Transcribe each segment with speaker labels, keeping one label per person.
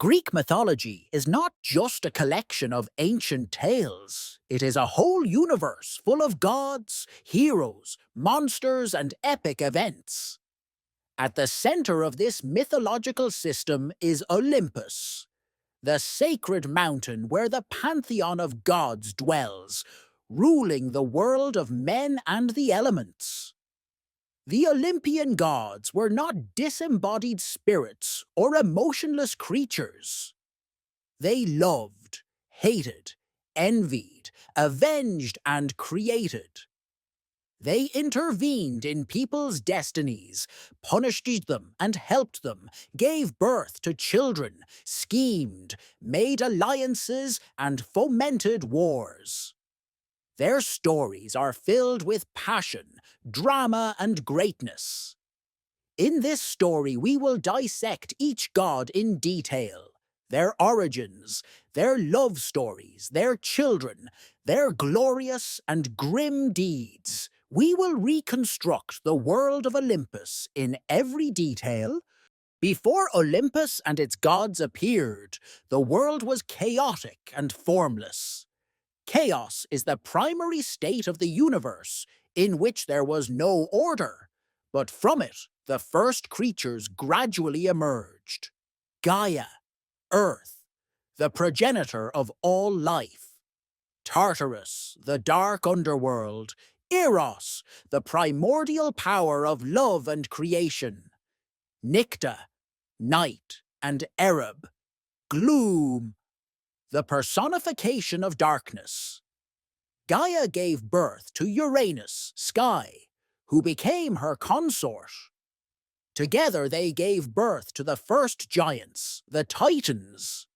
Speaker 1: Greek mythology is not just a collection of ancient tales. It is a whole universe full of gods, heroes, monsters, and epic events. At the center of this mythological system is Olympus, the sacred mountain where the pantheon of gods dwells, ruling the world of men and the elements. The Olympian gods were not disembodied spirits or emotionless creatures. They loved, hated, envied, avenged, and created. They intervened in people's destinies, punished them and helped them, gave birth to children, schemed, made alliances, and fomented wars. Their stories are filled with passion, drama, and greatness. In this story, we will dissect each god in detail, their origins, their love stories, their children, their glorious and grim deeds. We will reconstruct the world of Olympus in every detail. Before Olympus and its gods appeared, the world was chaotic and formless. Chaos is the primary state of the universe, in which there was no order, but from it the first creatures gradually emerged. Gaia, Earth, the progenitor of all life. Tartarus, the dark underworld. Eros, the primordial power of love and creation. Nycta, night, and Ereb, gloom, the personification of darkness. Gaia gave birth to Uranus, sky, who became her consort. Together they gave birth to the first giants, the Titans.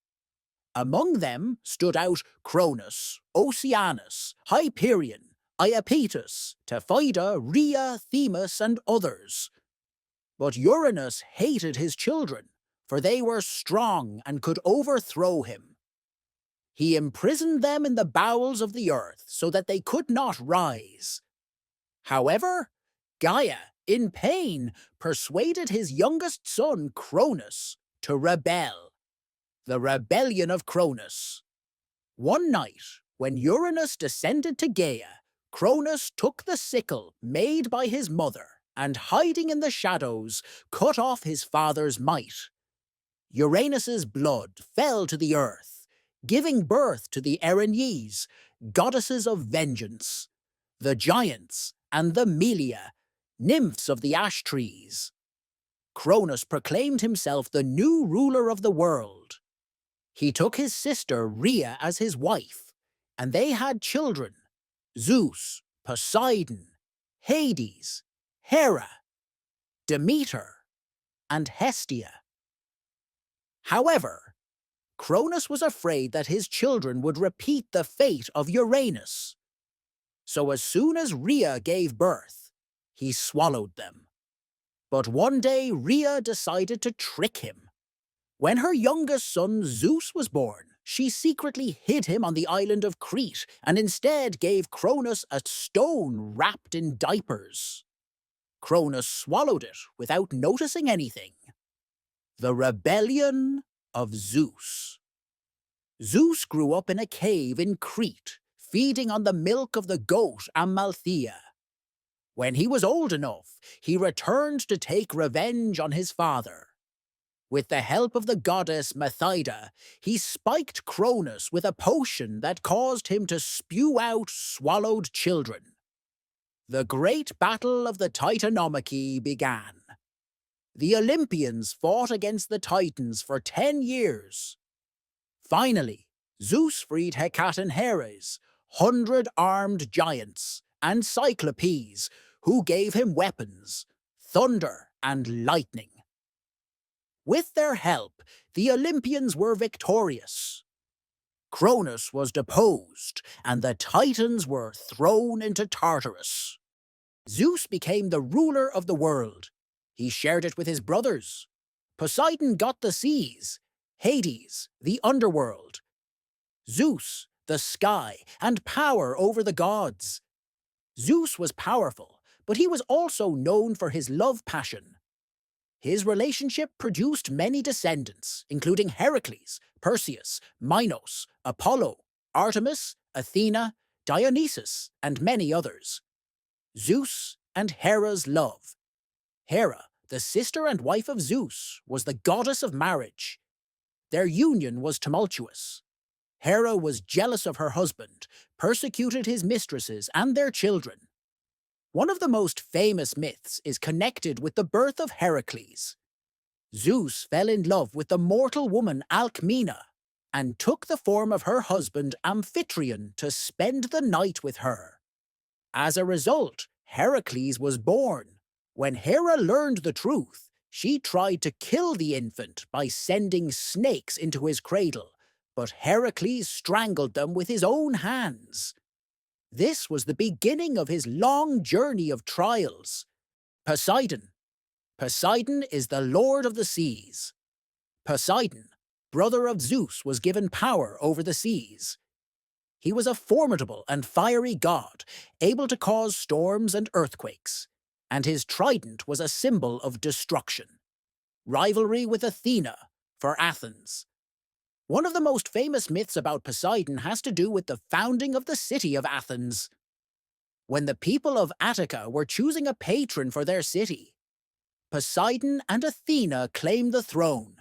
Speaker 1: Among them stood out Cronus, Oceanus, Hyperion, Iapetus, Tephida, Rhea, Themis, and others. But Uranus hated his children, for they were strong and could overthrow him. He imprisoned them in the bowels of the earth so that they could not rise. However, Gaia, in pain, persuaded his youngest son, Cronus, to rebel. The rebellion of Cronus. One night, when Uranus descended to Gaia, Cronus took the sickle made by his mother and, hiding in the shadows, cut off his father's might. Uranus's blood fell to the earth, giving birth to the Erinyes, goddesses of vengeance, the giants, and the Melia, nymphs of the ash trees. Cronus proclaimed himself the new ruler of the world. He took his sister Rhea as his wife, and they had children: Zeus, Poseidon, Hades, Hera, Demeter, and Hestia. However, Cronus was afraid that his children would repeat the fate of Uranus. So as soon as Rhea gave birth, he swallowed them. But one day Rhea decided to trick him. When her youngest son Zeus was born, she secretly hid him on the island of Crete and instead gave Cronus a stone wrapped in diapers. Cronus swallowed it without noticing anything. The Rebellion of Zeus. Zeus grew up in a cave in Crete, feeding on the milk of the goat Amalthea. When he was old enough, he returned to take revenge on his father. With the help of the goddess Mephida, he spiked Cronus with a potion that caused him to spew out swallowed children. The great battle of the Titanomachy began. The Olympians fought against the Titans for 10 years. Finally, Zeus freed Hecate and Hermes, 100-armed giants, and Cyclopes, who gave him weapons, thunder and lightning. With their help, the Olympians were victorious. Cronus was deposed, and the Titans were thrown into Tartarus. Zeus became the ruler of the world. He shared it with his brothers. Poseidon got the seas, Hades, the underworld, Zeus, the sky, and power over the gods. Zeus was powerful, but he was also known for his love passion. His relationship produced many descendants, including Hercules, Perseus, Minos, Apollo, Artemis, Athena, Dionysus, and many others. Zeus and Hera's love. Hera, the sister and wife of Zeus, was the goddess of marriage. Their union was tumultuous. Hera was jealous of her husband, persecuted his mistresses and their children. One of the most famous myths is connected with the birth of Heracles. Zeus fell in love with the mortal woman Alcmena and took the form of her husband Amphitryon to spend the night with her. As a result, Heracles was born. When Hera learned the truth, she tried to kill the infant by sending snakes into his cradle, but Heracles strangled them with his own hands. This was the beginning of his long journey of trials. Poseidon. Poseidon is the lord of the seas. Poseidon, brother of Zeus, was given power over the seas. He was a formidable and fiery god, able to cause storms and earthquakes, and his trident was a symbol of destruction. Rivalry with Athena for Athens. One of the most famous myths about Poseidon has to do with the founding of the city of Athens. When the people of Attica were choosing a patron for their city, Poseidon and Athena claimed the throne.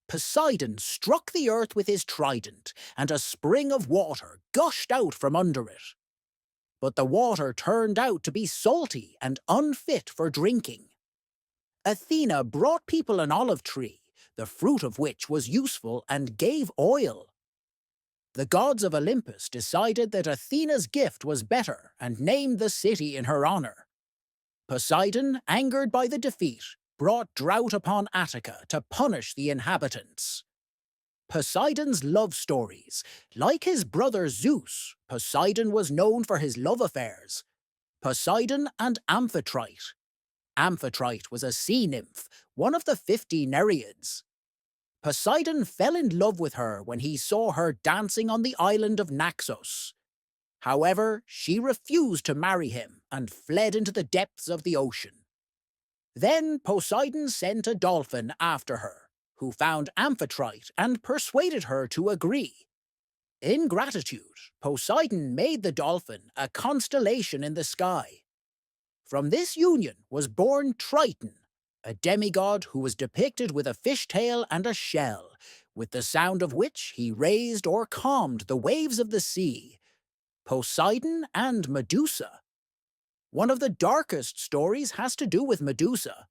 Speaker 1: Poseidon struck the earth with his trident, and a spring of water gushed out from under it. But the water turned out to be salty and unfit for drinking. Athena brought people an olive tree, the fruit of which was useful and gave oil. The gods of Olympus decided that Athena's gift was better and named the city in her honor. Poseidon, angered by the defeat, brought drought upon Attica to punish the inhabitants. Poseidon's love stories. Like his brother Zeus, Poseidon was known for his love affairs. Poseidon and Amphitrite. Amphitrite was a sea nymph, one of the 50 Nereids. Poseidon fell in love with her when he saw her dancing on the island of Naxos. However, she refused to marry him and fled into the depths of the ocean. Then Poseidon sent a dolphin after her, who found Amphitrite and persuaded her to agree. In gratitude, Poseidon made the dolphin a constellation in the sky. From this union was born Triton, a demigod who was depicted with a fishtail and a shell, with the sound of which he raised or calmed the waves of the sea. Poseidon and Medusa. One of the darkest stories has to do with Medusa.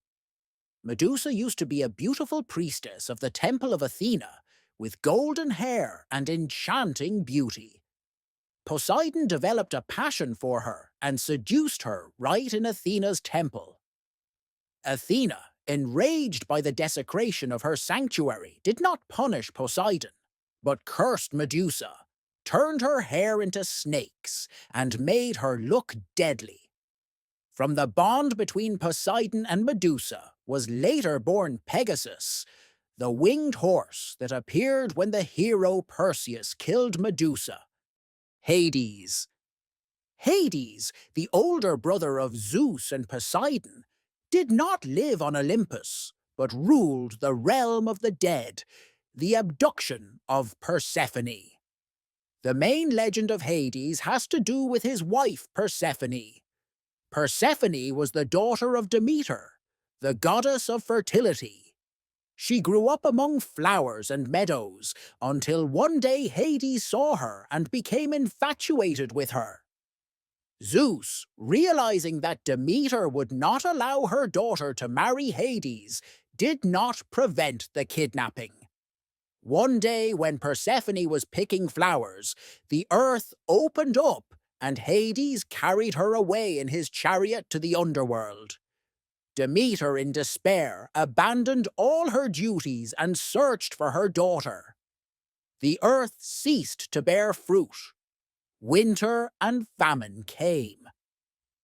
Speaker 1: Medusa used to be a beautiful priestess of the temple of Athena, with golden hair and enchanting beauty. Poseidon developed a passion for her and seduced her right in Athena's temple. Athena, enraged by the desecration of her sanctuary, did not punish Poseidon, but cursed Medusa, turned her hair into snakes, and made her look deadly. From the bond between Poseidon and Medusa was later born Pegasus, the winged horse that appeared when the hero Perseus killed Medusa. Hades. Hades, the older brother of Zeus and Poseidon, did not live on Olympus, but ruled the realm of the dead, the abduction of Persephone. The main legend of Hades has to do with his wife Persephone. Persephone was the daughter of Demeter, the goddess of fertility. She grew up among flowers and meadows until one day Hades saw her and became infatuated with her. Zeus, realizing that Demeter would not allow her daughter to marry Hades, did not prevent the kidnapping. One day when Persephone was picking flowers, the earth opened up and Hades carried her away in his chariot to the underworld. Demeter, in despair, abandoned all her duties and searched for her daughter. The earth ceased to bear fruit. Winter and famine came.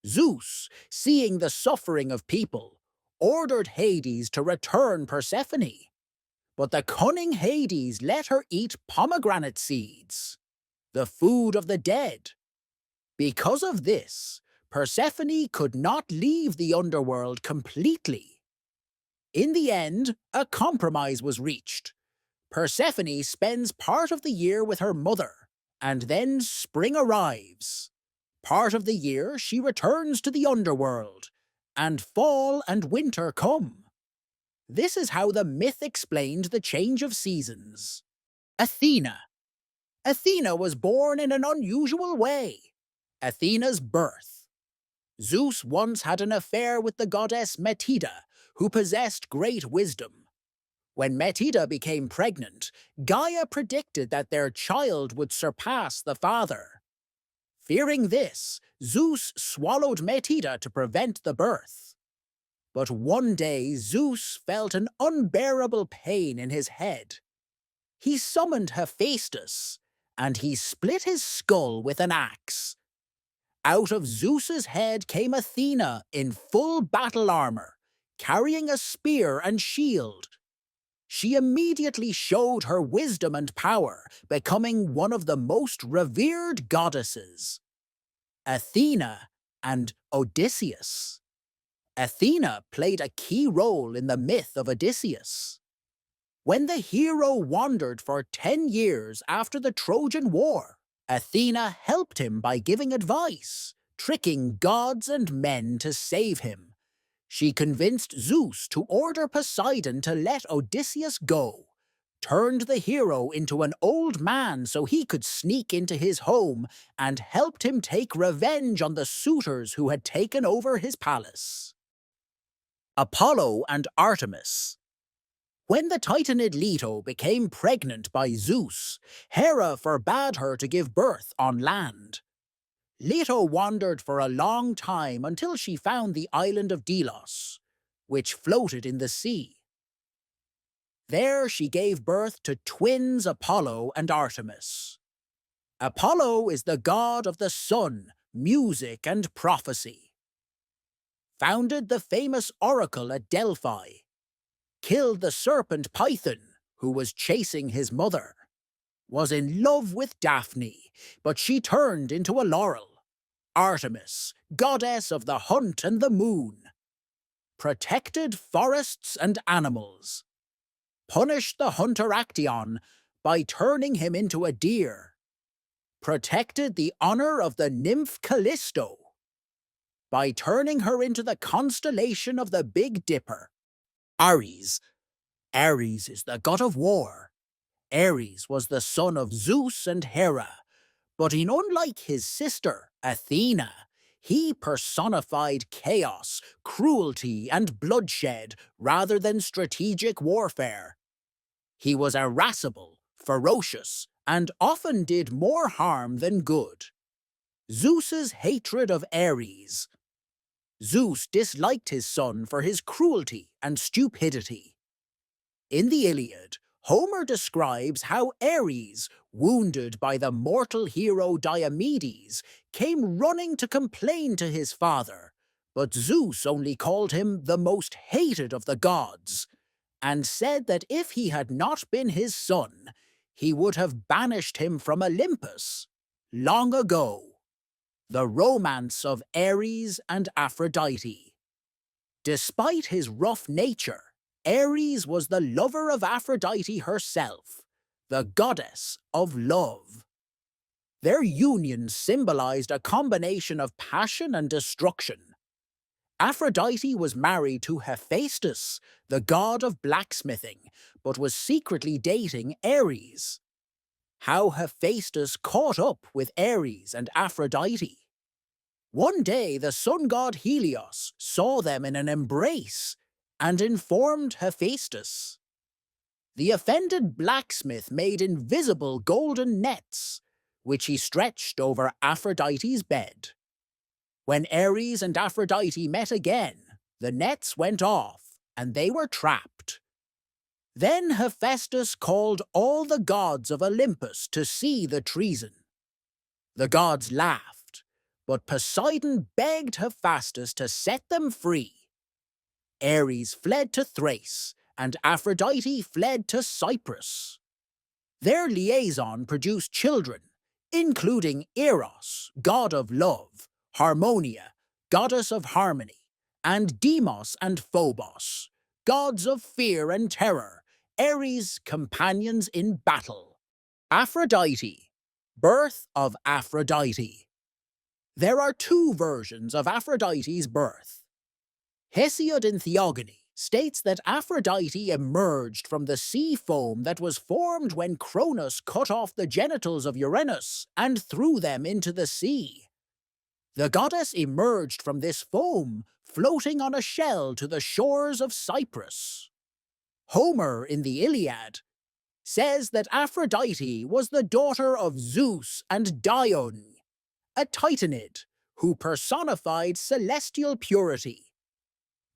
Speaker 1: Zeus, seeing the suffering of people, ordered Hades to return Persephone. But the cunning Hades let her eat pomegranate seeds, the food of the dead. Because of this, Persephone could not leave the underworld completely. In the end, a compromise was reached. Persephone spends part of the year with her mother, and then spring arrives. Part of the year she returns to the underworld, and fall and winter come. This is how the myth explained the change of seasons. Athena. Athena was born in an unusual way. Athena's birth. Zeus once had an affair with the goddess Medusa, who possessed great wisdom. When Medusa became pregnant, Gaia predicted that their child would surpass the father. Fearing this, Zeus swallowed Medusa to prevent the birth. But one day Zeus felt an unbearable pain in his head. He summoned Hephaestus, and he split his skull with an axe. Out of Zeus's head came Athena in full battle armor, carrying a spear and shield. She immediately showed her wisdom and power, becoming one of the most revered goddesses. Athena and Odysseus. Athena played a key role in the myth of Odysseus. When the hero wandered for 10 years after the Trojan War, Athena helped him by giving advice, tricking gods and men to save him. She convinced Zeus to order Poseidon to let Odysseus go, turned the hero into an old man so he could sneak into his home, and helped him take revenge on the suitors who had taken over his palace. Apollo and Artemis. When the Titanid Leto became pregnant by Zeus, Hera forbade her to give birth on land. Leto wandered for a long time until she found the island of Delos, which floated in the sea. There she gave birth to twins Apollo and Artemis. Apollo is the god of the sun, music, and prophecy. Founded the famous oracle at Delphi. Killed the serpent Python, who was chasing his mother. Was in love with Daphne, but she turned into a laurel. Artemis, goddess of the hunt and the moon. Protected forests and animals. Punished the hunter Actaeon by turning him into a deer. Protected the honor of the nymph Callisto by turning her into the constellation of the Big Dipper. Ares. Ares is the god of war. Ares was the son of Zeus and Hera, but unlike his sister, Athena, he personified chaos, cruelty, and bloodshed rather than strategic warfare. He was irascible, ferocious, and often did more harm than good. Zeus's hatred of Ares. Zeus disliked his son for his cruelty and stupidity. In the Iliad, Homer describes how Ares, wounded by the mortal hero Diomedes, came running to complain to his father, but Zeus only called him the most hated of the gods, and said that if he had not been his son, he would have banished him from Olympus long ago. The romance of Ares and Aphrodite. Despite his rough nature, Ares was the lover of Aphrodite herself, the goddess of love. Their union symbolized a combination of passion and destruction. Aphrodite was married to Hephaestus, the god of blacksmithing, but was secretly dating Ares. How Hephaestus caught up with Ares and Aphrodite. One day the sun god Helios saw them in an embrace and informed Hephaestus. The offended blacksmith made invisible golden nets, which he stretched over Aphrodite's bed. When Ares and Aphrodite met again, the nets went off, and they were trapped. Then Hephaestus called all the gods of Olympus to see the treason. The gods laughed, but Poseidon begged Hephaestus to set them free. Ares fled to Thrace, and Aphrodite fled to Cyprus. Their liaison produced children, including Eros, god of love, Harmonia, goddess of harmony, and Deimos and Phobos, gods of fear and terror, Ares' companions in battle. Aphrodite, birth of Aphrodite. There are two versions of Aphrodite's birth. Hesiod in Theogony states that Aphrodite emerged from the sea foam that was formed when Cronus cut off the genitals of Uranus and threw them into the sea. The goddess emerged from this foam, floating on a shell to the shores of Cyprus. Homer in the Iliad says that Aphrodite was the daughter of Zeus and Dione, a titanid who personified celestial purity.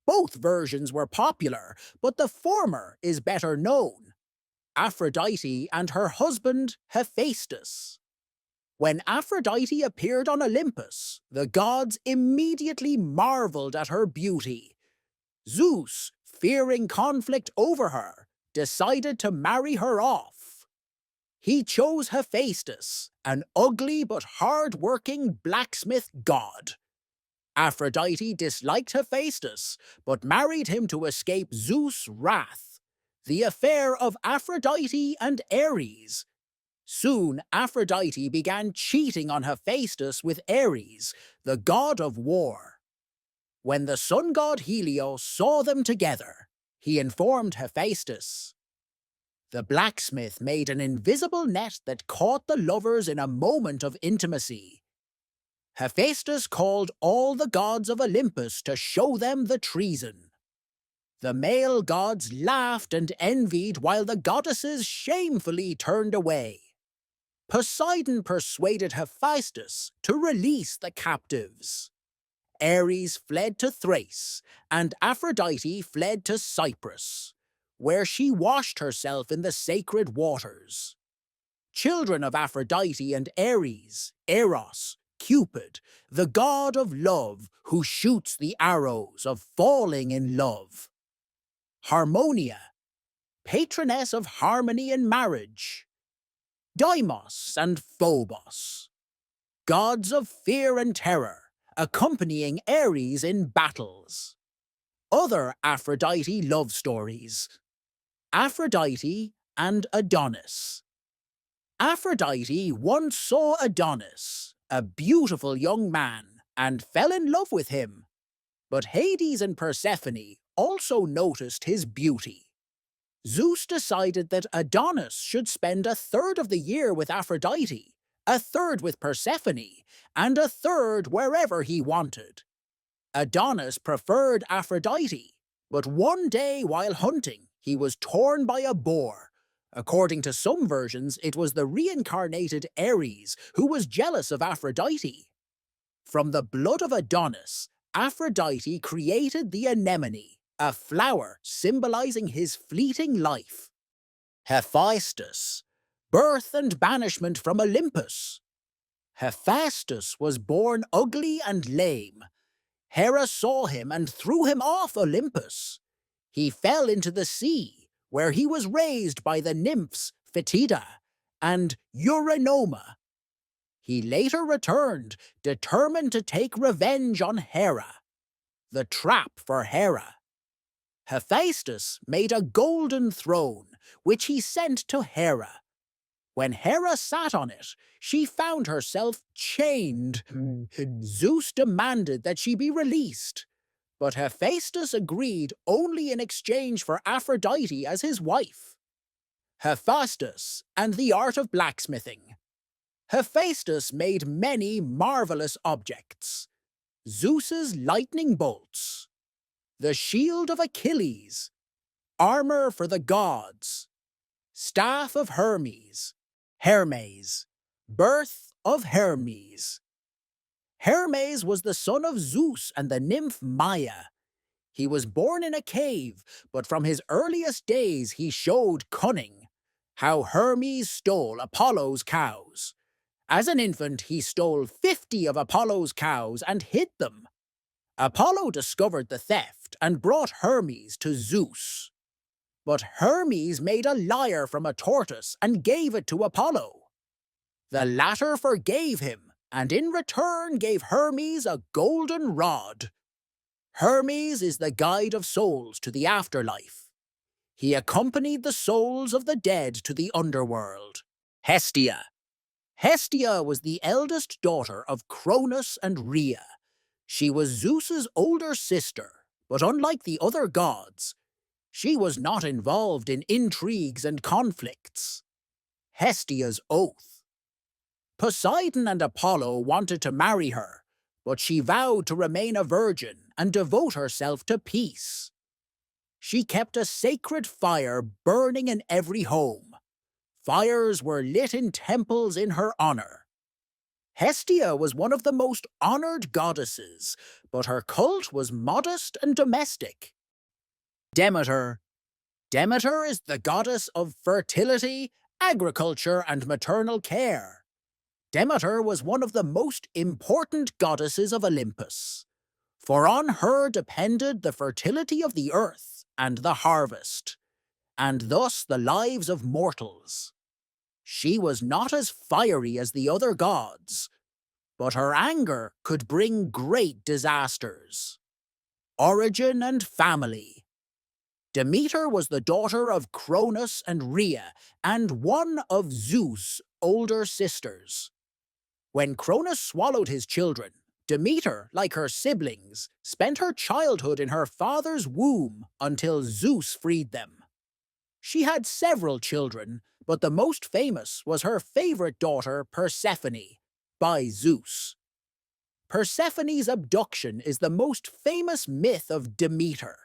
Speaker 1: Both versions were popular, but the former is better known: Aphrodite and her husband Hephaestus. When Aphrodite appeared on Olympus, the gods immediately marveled at her beauty. Zeus, fearing conflict over her, decided to marry her off. He chose Hephaestus, an ugly but hard-working blacksmith god. Aphrodite disliked Hephaestus, but married him to escape Zeus' wrath. The affair of Aphrodite and Ares. Soon, Aphrodite began cheating on Hephaestus with Ares, the god of war. When the sun god Helios saw them together, he informed Hephaestus. The blacksmith made an invisible net that caught the lovers in a moment of intimacy. Hephaestus called all the gods of Olympus to show them the treason. The male gods laughed and envied while the goddesses shamefully turned away. Poseidon persuaded Hephaestus to release the captives. Ares fled to Thrace, and Aphrodite fled to Cyprus, where she washed herself in the sacred waters. Children of Aphrodite and Ares, Eros, Cupid, the god of love who shoots the arrows of falling in love. Harmonia, patroness of harmony and marriage. Deimos and Phobos, gods of fear and terror, accompanying Ares in battles. Other Aphrodite love stories. Aphrodite and Adonis. Aphrodite once saw Adonis, a beautiful young man, and fell in love with him. But Hades and Persephone also noticed his beauty. Zeus decided that Adonis should spend a third of the year with Aphrodite, a third with Persephone, and a third wherever he wanted. Adonis preferred Aphrodite, but one day while hunting, he was torn by a boar. According to some versions, it was the reincarnated Ares who was jealous of Aphrodite. From the blood of Adonis, Aphrodite created the anemone, a flower symbolizing his fleeting life. Hephaestus, birth and banishment from Olympus. Hephaestus was born ugly and lame. Hera saw him and threw him off Olympus. He fell into the sea, where he was raised by the nymphs Phaetida and Eurynoma. He later returned, determined to take revenge on Hera. The trap for Hera. Hephaestus made a golden throne, which he sent to Hera. When Hera sat on it, she found herself chained. Zeus demanded that she be released, but Hephaestus agreed only in exchange for Aphrodite as his wife. Hephaestus and the art of blacksmithing. Hephaestus made many marvelous objects. Zeus's lightning bolts, the shield of Achilles, armor for the gods, staff of Hermes, Hermes, birth of Hermes. Hermes was the son of Zeus and the nymph Maia. He was born in a cave, but from his earliest days he showed cunning. How Hermes stole Apollo's cows. As an infant, he stole 50 of Apollo's cows and hid them. Apollo discovered the theft and brought Hermes to Zeus. But Hermes made a lyre from a tortoise and gave it to Apollo. The latter forgave him, and in return gave Hermes a golden rod. Hermes is the guide of souls to the afterlife. He accompanied the souls of the dead to the underworld. Hestia. Hestia was the eldest daughter of Cronus and Rhea. She was Zeus's older sister, but unlike the other gods, she was not involved in intrigues and conflicts. Hestia's oath. Poseidon and Apollo wanted to marry her, but she vowed to remain a virgin and devote herself to peace. She kept a sacred fire burning in every home. Fires were lit in temples in her honor. Hestia was one of the most honored goddesses, but her cult was modest and domestic. Demeter. Demeter is the goddess of fertility, agriculture, and maternal care. Demeter was one of the most important goddesses of Olympus, for on her depended the fertility of the earth and the harvest, and thus the lives of mortals. She was not as fiery as the other gods, but her anger could bring great disasters. Origin and family. Demeter was the daughter of Cronus and Rhea, and one of Zeus' older sisters. When Cronus swallowed his children, Demeter, like her siblings, spent her childhood in her father's womb until Zeus freed them. She had several children, but the most famous was her favorite daughter, Persephone, by Zeus. Persephone's abduction is the most famous myth of Demeter.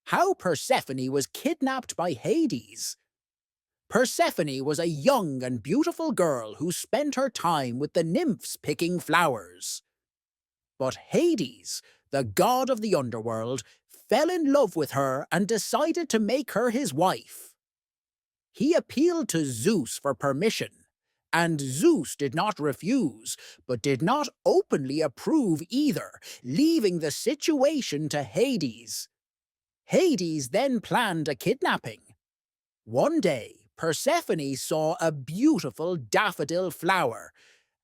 Speaker 1: How Persephone was kidnapped by Hades. Persephone was a young and beautiful girl who spent her time with the nymphs picking flowers. But Hades, the god of the underworld, fell in love with her and decided to make her his wife. He appealed to Zeus for permission, and Zeus did not refuse, but did not openly approve either, leaving the situation to Hades. Hades then planned a kidnapping. One day, Persephone saw a beautiful daffodil flower,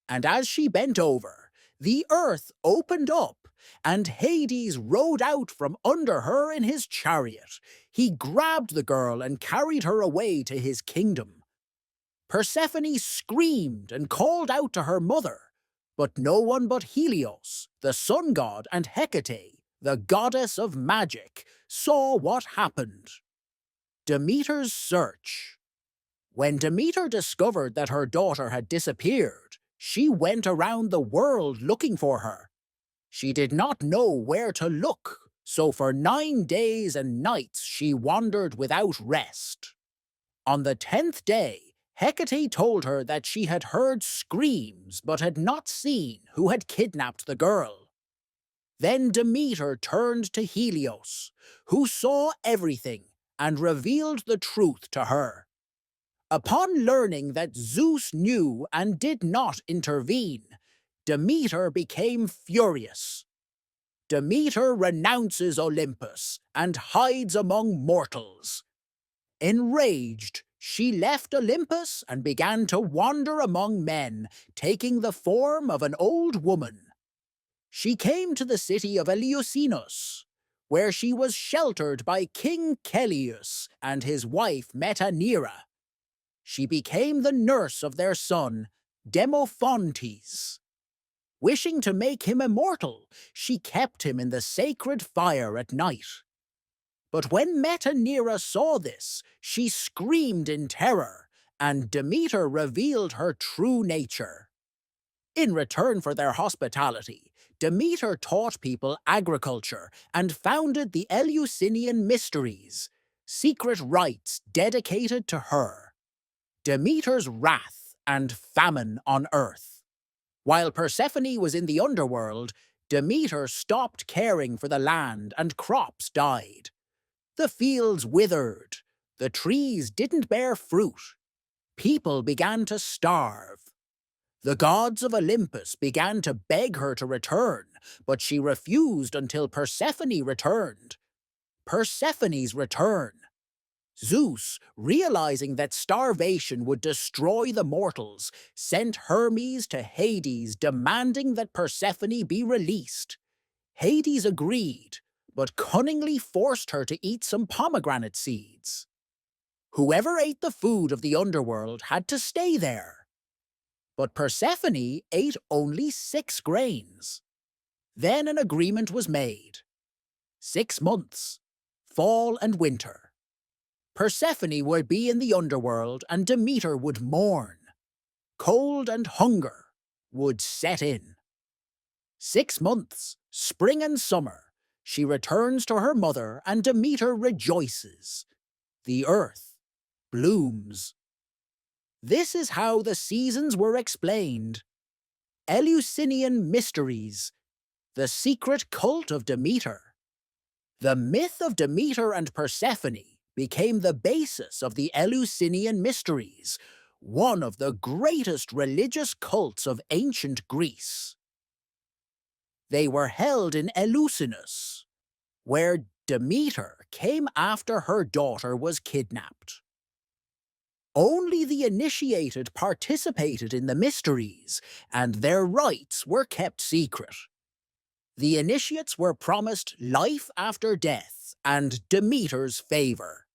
Speaker 1: and as she bent over, the earth opened up, and Hades rode out from under her in his chariot. He grabbed the girl and carried her away to his kingdom. Persephone screamed and called out to her mother, but no one but Helios, the sun god, and Hecate, the goddess of magic, saw what happened. Demeter's search. When Demeter discovered that her daughter had disappeared, she went around the world looking for her. She did not know where to look, so for 9 days and nights she wandered without rest. On the 10th day, Hecate told her that she had heard screams but had not seen who had kidnapped the girl. Then Demeter turned to Helios, who saw everything and revealed the truth to her. Upon learning that Zeus knew and did not intervene, Demeter became furious. Demeter renounces Olympus and hides among mortals. Enraged, she left Olympus and began to wander among men, taking the form of an old woman. She came to the city of Eleusinus, where she was sheltered by King Peleus and his wife Metaneira. She became the nurse of their son, Demophontes. Wishing to make him immortal, she kept him in the sacred fire at night. But when Metaneira saw this, she screamed in terror, and Demeter revealed her true nature. In return for their hospitality, Demeter taught people agriculture and founded the Eleusinian Mysteries, secret rites dedicated to her. Demeter's wrath and famine on earth. While Persephone was in the underworld, Demeter stopped caring for the land and crops died. The fields withered, the trees didn't bear fruit. People began to starve. The gods of Olympus began to beg her to return, but she refused until Persephone returned. Persephone's return. Zeus, realizing that starvation would destroy the mortals, sent Hermes to Hades demanding that Persephone be released. Hades agreed, but cunningly forced her to eat some pomegranate seeds. Whoever ate the food of the underworld had to stay there. But Persephone ate only 6 grains. Then an agreement was made. 6 months, fall and winter. Persephone would be in the underworld and Demeter would mourn. Cold and hunger would set in. 6 months, spring and summer, she returns to her mother and Demeter rejoices. The earth blooms. This is how the seasons were explained. Eleusinian mysteries, the secret cult of Demeter. The myth of Demeter and Persephone became the basis of the Eleusinian mysteries, one of the greatest religious cults of ancient Greece. They were held in Eleusinus, where Demeter came after her daughter was kidnapped. Only the initiated participated in the mysteries, and their rites were kept secret. The initiates were promised life after death and Demeter's favor.